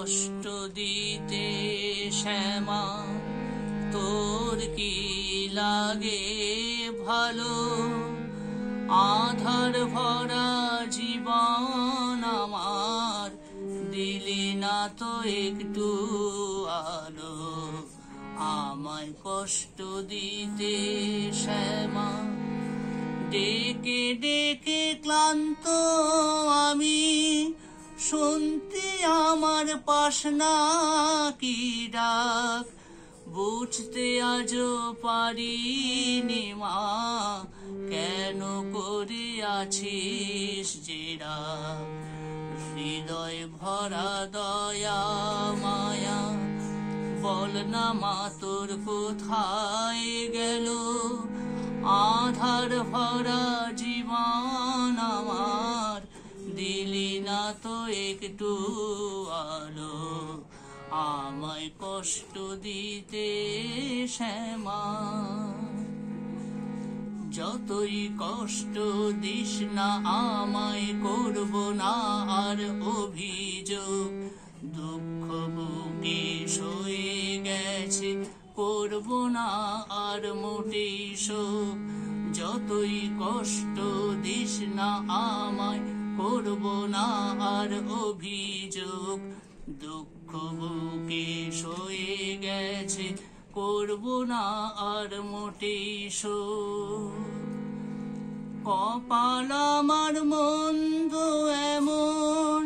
কষ্ট দিতে শ্যামা, তোর কি লাগে ভালো? আধার ভরা জীবন আমার, দিলি না তো একটু আলো। আমায় কষ্ট দিতে শ্যামা, ডেকে ডেকে ক্লান্ত আমি, শুনতে আমার পাশনা কি ডাক। বুঝতে আজও পারিনি মা, কেন করে আছিস জেরা। হৃদয় ভরা দয়া মায়া, বল না মা তোর কোথায় গেল? আধার ভরা জীবন আমার, দিলি না তো একটু আলো। আমায় কষ্ট দিতে শ্যামা, যতই কষ্ট দিস না আমায়, করব না আর অভিযোগ। দুঃখ বুকে সয়ে গেছে, করব না আর মোটেই শোক। যতই কষ্ট দিস না আমায়, করব না আর অভিযোগ। দুঃখ বুকে সয়ে গেছে, করব না আর মোটেই শোক। কপাল আমার মন্দ এমন,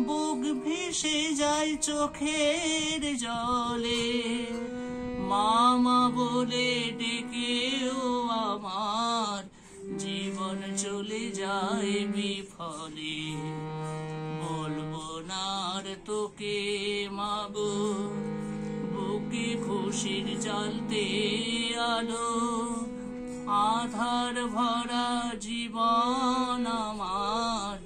বুক ভেসে যায় চোখের জলে। মামা বলে ডেকেও আমার, জীবন চলে যায় বিফলে। বলবো না আর তোকে মাগো, বুকে খুশির জ্বলতে আলো। আধার ভরা জীবন আমার,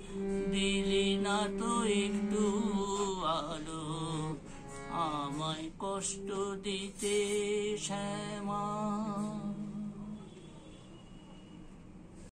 দিলি না তো একটু আলো। আমায় কষ্ট দিতে শ্যামা।